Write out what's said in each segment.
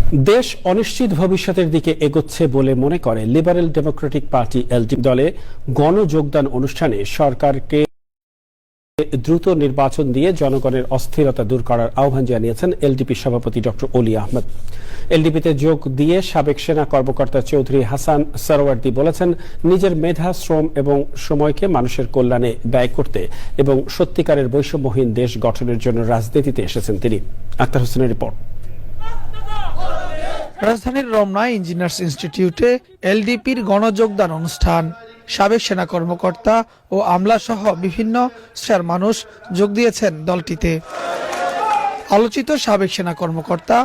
দেশ অনিশ্চিত ভবিষ্যতের দিকে এগোচ্ছে বলে মনে করে লিবারেল ডেমোক্রেটিক পার্টি এলডিপি দলে গণযোগদান অনুষ্ঠানে সরকারকে দ্রুত নির্বাচন দিয়ে জনগণের অস্থিরতা দূর করার আহ্বান জানিয়েছেন এলডিপি সভাপতি ডক্টর অলি আহমেদ। এলডিপিতে যোগ দিয়ে সাবেক সেনা কর্মকর্তা চৌধুরী হাসান সরওয়ার্দী বলেছেন, নিজের মেধা, শ্রম এবং সময়কে মানুষের কল্যাণে ব্যয় করতে এবং সত্যিকারের বৈষম্যহীন দেশ গঠনের জন্য রাজনীতিতে এসেছেন তিনি। আক্তার হোসেনের রিপোর্ট। রাজধানীর রমনায় ইঞ্জিনিয়ার্স ইনস্টিটিউটে এলডিপির গণযোগদান অনুষ্ঠান। সাবেক সেনা কর্মকর্তা ও আমলা সহ বিভিন্ন শ্রেণীর মানুষ যোগ দিয়েছেন দলটিতে। আলোচিত সাবেক সেনা কর্মকর্তা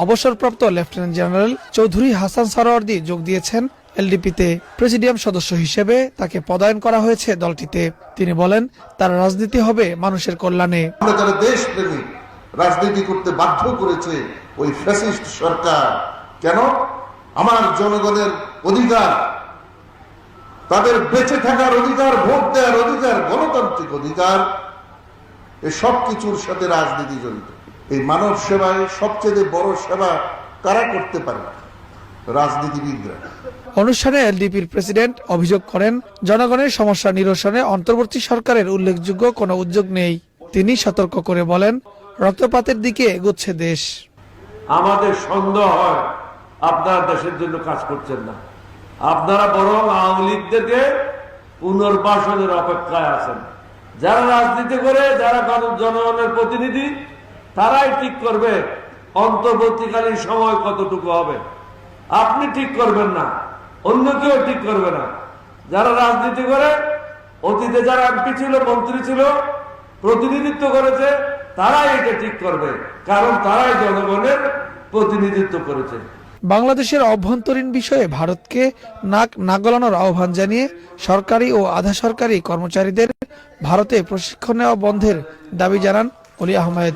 অবসরপ্রাপ্ত লেফটেন্যান্ট জেনারেল চৌধুরী হাসান সরওয়ার্দী যোগ দিয়েছেন এলডিপিতে। প্রেসিডিয়াম সদস্য হিসেবে তাকে পদায়ন করা হয়েছে দলটিতে। তিনি বলেন, তার রাজনীতি হবে মানুষের কল্যাণে। আমরা যারা দেশপ্রেমী রাজনীতি করতে বাধ্য করেছে ওই ফ্যাসিস্ট সরকার, কেন? আমার জনগণের অধিকার, তাদের বেঁচে থাকার অধিকার, ভোট দেওয়ার অধিকার, গণতান্ত্রিক অধিকার, এই সব কিছুর সাথে রাজনীতি জড়িত। এই মানব সেবায় সবচেয়ে বড় সেবা কারা করতে পারে? রাজনীতিবিদরা। অনুষ্ঠানে এলডিপির প্রেসিডেন্ট অভিযোগ করেন, জনগণের সমস্যা নিরসনে অন্তর্বর্তী সরকারের উল্লেখযোগ্য কোনো উদ্যোগ নেই। তিনি সতর্ক করে বলেন, রক্তপাতের দিকে এগোচ্ছে দেশ। আমাদের সন্দেহ হয় আপনারা দেশের জন্য কাজ করছেন না, আপনারা বরং আওয়ামী লীগদেরকে পুনর্বাসনের অপেক্ষায় আছেন। যারা রাজনীতি করে, যারা জনগণের প্রতিনিধি, তারাই ঠিক করবে অন্তর্বর্তীকালীন সময় কতটুকু হবে। আপনি ঠিক করবেন না, অন্য কেউ ঠিক করবে না। যারা রাজনীতি করে, অতীতে যারা এমপি ছিল, মন্ত্রী ছিল, প্রতিনিধিত্ব করেছে, তারাই এটা ঠিক করবে, কারণ তারাই জনগণের প্রতিনিধিত্ব করেছে। বাংলাদেশের অভ্যন্তরীণ বিষয়ে ভারতকে নাক না গলানোর আহ্বান জানিয়ে সরকারি ও আধা সরকারি কর্মচারীদের ভারতে প্রশিক্ষণ নেওয়া বন্ধের দাবি জানান অলি আহমেদ।